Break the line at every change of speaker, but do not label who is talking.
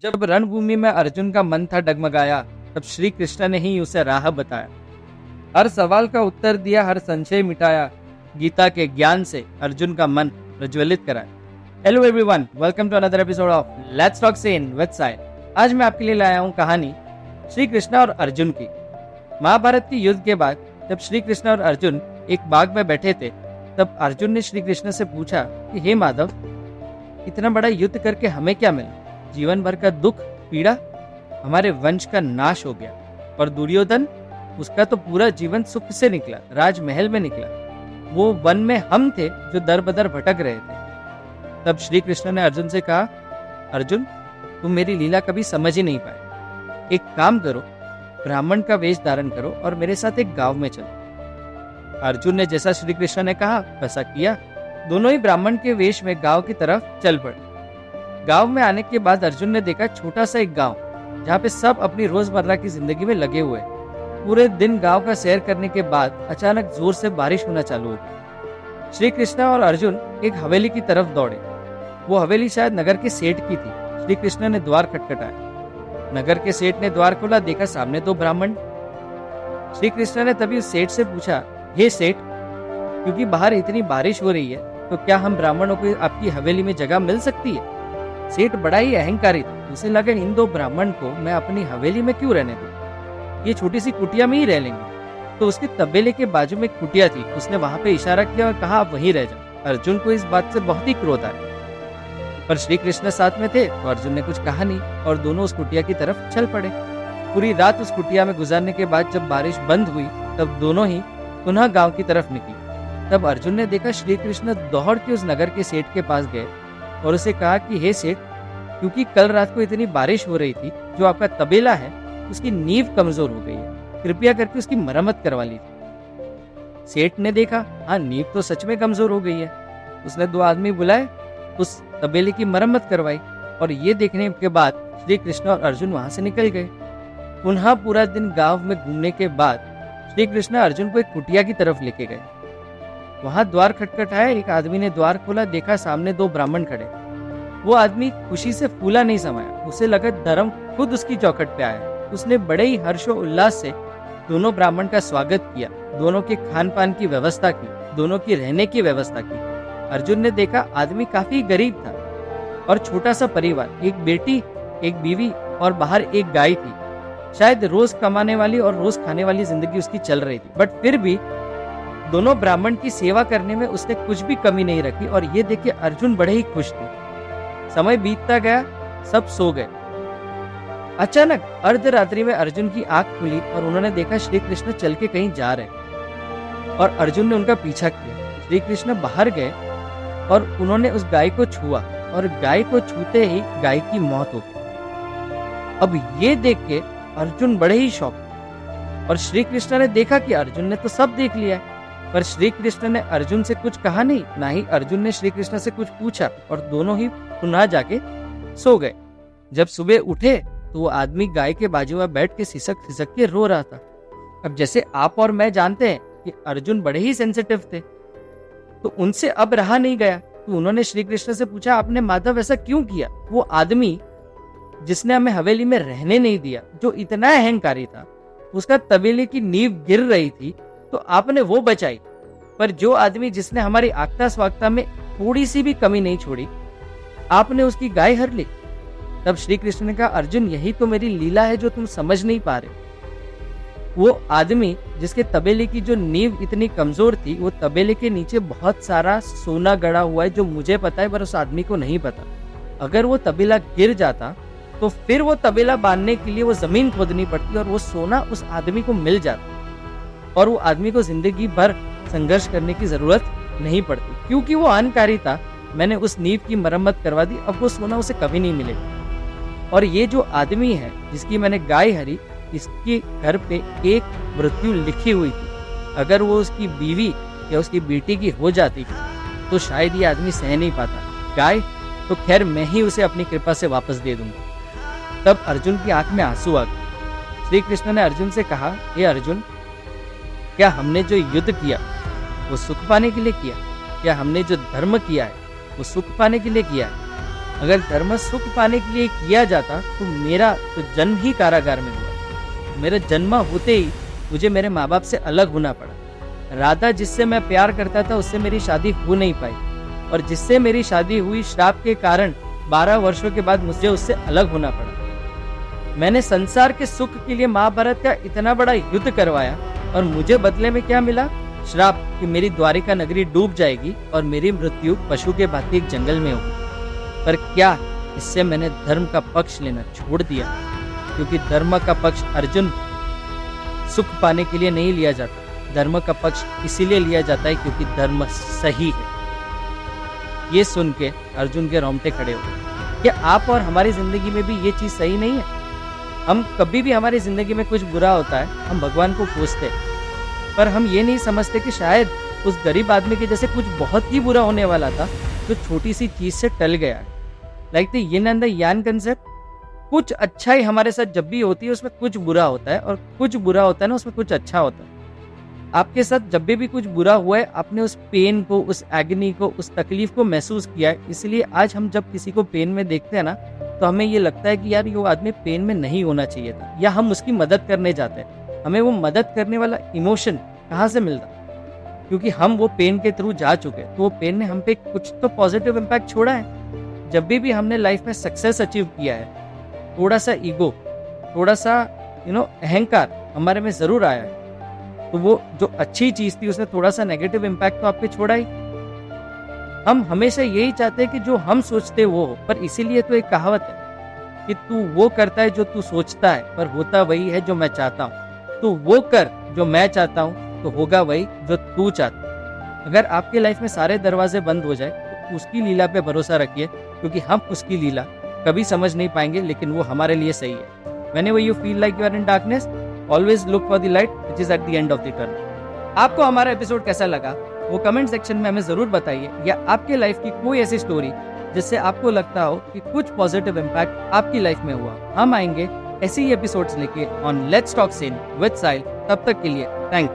जब रणभूमि में अर्जुन का मन था डगमगाया, तब श्री कृष्ण ने ही उसे राह बताया। हर सवाल का उत्तर दिया, हर संशय मिटाया, गीता के ज्ञान से अर्जुन का मन प्रज्वलित कराया। Hello everyone, welcome to another episode of let's talk sense with Sahil. आज मैं आपके लिए लाया हूँ कहानी श्री कृष्ण और अर्जुन की। महाभारत के युद्ध के बाद जब श्री कृष्ण और अर्जुन एक बाग में बैठे थे, तब अर्जुन ने श्री कृष्ण से पूछा कि हे माधव, इतना बड़ा युद्ध करके हमें क्या मिला? जीवन भर का दुख पीड़ा, हमारे वंश का नाश हो गया। और दुर्योधन, उसका तो पूरा जीवन सुख से निकला, राजमहल में निकला। वो वन में हम थे जो दर बदर भटक रहे थे। तब श्री कृष्ण ने अर्जुन से कहा, अर्जुन, तुम मेरी लीला कभी समझ ही नहीं पाए। एक काम करो, ब्राह्मण का वेश धारण करो और मेरे साथ एक गांव में चलो। अर्जुन ने जैसा श्री कृष्ण ने कहा वैसा किया। दोनों ही ब्राह्मण के वेश में गांव की तरफ चल पड़े। गांव में आने के बाद अर्जुन ने देखा छोटा सा एक गांव, जहाँ पे सब अपनी रोजमर्रा की जिंदगी में लगे हुए। पूरे दिन गांव का सैर करने के बाद अचानक जोर से बारिश होना चालू हो गई। श्री कृष्ण और अर्जुन एक हवेली की तरफ दौड़े। वो हवेली शायद नगर के सेठ की थी। श्री कृष्ण ने द्वार खटखटाया। नगर के सेठ ने द्वार खोला, देखा सामने दो ब्राह्मण। श्री कृष्ण ने तभी उस सेठ से पूछा, हे सेठ, क्योंकि बाहर इतनी बारिश हो रही है, तो क्या हम ब्राह्मणों को आपकी हवेली में जगह मिल सकती है? सेठ बड़ा ही अहंकारी था। उसे लगा, इन दो ब्राह्मण को मैं अपनी हवेली में क्यों रहने दूं? ये छोटी सी कुटिया में ही रह लेंगे। तो उसके तबेले के बाजू में एक कुटिया थी। उसने वहां पे इशारा किया और कहा, आप वहीं रह जाओ। अर्जुन को इस बात से बहुत ही क्रोध आया, पर श्री कृष्ण साथ में थे तो अर्जुन ने कुछ कहा नहीं और दोनों उस कुटिया की तरफ चल पड़े। पूरी रात उस कुटिया में गुजारने के बाद जब बारिश बंद हुई, तब दोनों ही पुनः गांव की तरफ निकले। तब अर्जुन ने देखा श्री कृष्ण दौड़ के उस नगर के सेठ के पास गए और उसे कहा कि हे सेठ, क्योंकि कल रात को इतनी बारिश हो रही थी, जो आपका तबेला है उसकी नींव कमजोर हो गई है, कृपया करके उसकी मरम्मत करवा लीजिए। सेठ ने देखा, हाँ, नींव तो सच में कमजोर हो गई है। उसने दो आदमी बुलाए, उस तबेले की मरम्मत करवाई और ये देखने के बाद श्री कृष्ण और अर्जुन वहां से निकल गए। पुनः पूरा दिन गांव में घूमने के बाद श्री कृष्ण अर्जुन को एक कुटिया की तरफ लेके गए। वहां द्वार खटखटाया। एक आदमी ने द्वार खोला, देखा सामने दो ब्राह्मण खड़े। वो आदमी खुशी से फूला नहीं समाया। उसे लगा धर्म खुद उसकी चौखट पे आया। उसने बड़े ही हर्षो उल्लास से दोनों ब्राह्मण का स्वागत किया, दोनों के खान पान की व्यवस्था की, दोनों की रहने की व्यवस्था की। अर्जुन ने देखा आदमी काफी गरीब था और छोटा सा परिवार, एक बेटी, एक बीवी और बाहर एक गाय थी। शायद रोज कमाने वाली और रोज खाने वाली जिंदगी उसकी चल रही थी, बट फिर भी दोनों ब्राह्मण की सेवा करने में उसने कुछ भी कमी नहीं रखी। और ये देख के अर्जुन बड़े ही खुश थे। समय बीतता गया, सब सो गए। अचानक अर्धरात्रि में अर्जुन की आंख खुली और उन्होंने देखा श्री कृष्ण चल के कहीं जा रहे और अर्जुन ने उनका पीछा किया। श्री कृष्ण बाहर गए और उन्होंने उस गाय को छुआ और गाय को छूते ही गाय की मौत हो गई। अब ये देख के अर्जुन बड़े ही शॉक। और श्री कृष्ण ने देखा कि अर्जुन ने तो सब देख लिया, पर श्री कृष्ण ने अर्जुन से कुछ कहा नहीं, ना ही अर्जुन ने श्री कृष्ण से कुछ पूछा और दोनों ही पुनः जाके सो गए। जब सुबह उठे तो वो आदमी गाय के बाजू में बैठ के सिसक सिसक के रो रहा था। अब जैसे आप और मैं जानते हैं कि अर्जुन बड़े ही सेंसिटिव थे, तो उनसे अब रहा नहीं गया। तो उन्होंने श्री कृष्ण से पूछा, आपने माधव ऐसा क्यों किया? वो आदमी जिसने हमें हवेली में रहने नहीं दिया, जो इतना अहंकारी था, उसका तबेले की नींव गिर रही थी तो आपने वो बचाई, पर जो आदमी जिसने हमारी आगता स्वागता में थोड़ी सी भी कमी नहीं छोड़ी, आपने उसकी गाय हर ली। तब श्री कृष्ण ने कहा, अर्जुन, यही तो मेरी लीला है जो तुम समझ नहीं पा रहे। वो आदमी जिसके तबेले की जो नींव इतनी कमजोर थी, वो तबेले के नीचे बहुत सारा सोना गड़ा हुआ है, जो मुझे पता है पर उस आदमी को नहीं पता। अगर वो तबेला गिर जाता तो फिर वो तबेला बांधने के लिए वो जमीन खोदनी पड़ती और वो सोना उस आदमी को मिल जाता और वो आदमी को जिंदगी भर संघर्ष करने की जरूरत नहीं पड़ती। क्योंकि वो अहंकारी था, मैंने उस नींव की मरम्मत करवा दी, अब वो सोना उसे कभी नहीं मिलेगा। और ये जो आदमी है जिसकी मैंने गाय हरी, इसके घर पे एक मृत्यु लिखी हुई थी। अगर वो उसकी बीवी या उसकी बेटी की हो जाती तो शायद ये आदमी सह नहीं पाता। गाय तो खैर मैं ही उसे अपनी कृपा से वापस दे दूंगा। तब अर्जुन की आंख में आंसू आ गए। श्री कृष्ण ने अर्जुन से कहा, हे अर्जुन, क्या हमने जो युद्ध किया वो सुख पाने के लिए किया? क्या हमने जो धर्म किया है वो सुख पाने के लिए किया है? अगर धर्म सुख पाने के लिए किया जाता तो मेरा तो जन्म ही कारागार में हुआ। मेरा जन्म होते ही मुझे मेरे माँ बाप से अलग होना पड़ा। राधा जिससे मैं प्यार करता था उससे मेरी शादी हो नहीं पाई, और जिससे मेरी शादी हुई श्राप के कारण 12 वर्षों के बाद मुझे उससे अलग होना पड़ा। मैंने संसार के सुख के लिए महाभारत का इतना बड़ा युद्ध करवाया, और मुझे बदले में क्या मिला? श्राप कि मेरी द्वारिका नगरी डूब जाएगी और मेरी मृत्यु पशु के भांति एक जंगल में होगी। पर क्या इससे मैंने धर्म का पक्ष लेना छोड़ दिया? क्योंकि धर्म का पक्ष अर्जुन सुख पाने के लिए नहीं लिया जाता, धर्म का पक्ष इसीलिए लिया जाता है क्योंकि धर्म सही है। ये सुन के अर्जुन के रोंगटे खड़े हो गए। क्या आप और हमारी जिंदगी में भी ये चीज सही नहीं है? हम कभी भी हमारी जिंदगी में कुछ बुरा होता है हम भगवान को पूछते हैं, पर हम ये नहीं समझते कि शायद उस गरीब आदमी के जैसे कुछ बहुत ही बुरा होने वाला था जो छोटी सी चीज से टल गया। Like the yin and the Yang concept, कुछ अच्छा ही हमारे साथ जब भी होती है उसमें कुछ बुरा होता है, और कुछ बुरा होता है ना उसमें कुछ अच्छा होता है। आपके साथ जब भी कुछ बुरा हुआ है आपने उस पेन को, उस एगनी को, उस तकलीफ को महसूस किया है। इसलिए आज हम जब किसी को पेन में देखते हैं ना तो हमें ये लगता है कि यार ये आदमी पेन में नहीं होना चाहिए था, या हम उसकी मदद करने जाते हैं। हमें वो मदद करने वाला इमोशन कहाँ से मिलता? क्योंकि हम वो पेन के थ्रू जा चुके, तो वो पेन ने हम पे कुछ तो पॉजिटिव इम्पैक्ट छोड़ा है। जब भी हमने लाइफ में सक्सेस अचीव किया है, थोड़ा सा ईगो, थोड़ा सा अहंकार हमारे में जरूर आया है, तो वो जो अच्छी चीज थी उसने थोड़ा सा नेगेटिव इम्पैक्ट तो आप पे छोड़ा ही। हम हमेशा यही चाहते हैं कि जो हम सोचते वो हो, पर इसीलिए तो एक कहावत है कि तू वो करता है जो तू सोचता है, पर होता वही है जो मैं चाहता हूँ। तू वो कर जो मैं चाहता हूँ, तो होगा वही जो तू चाहता है। अगर आपके लाइफ में सारे दरवाजे बंद हो जाए तो उसकी लीला पे भरोसा रखिए, क्योंकि हम उसकी लीला कभी समझ नहीं पाएंगे, लेकिन वो हमारे लिए सही है। Whenever you feel like you are in darkness, always look for the light which is at the end of the tunnel। आपको हमारा एपिसोड कैसा लगा वो कमेंट सेक्शन में हमें जरूर बताइए, या आपके लाइफ की कोई ऐसी स्टोरी जिससे आपको लगता हो कि कुछ पॉजिटिव इम्पैक्ट आपकी लाइफ में हुआ। हम आएंगे ऐसे ही एपिसोड्स लेके on let's talk scene with Sahil. तब तक के लिए थैंक यू।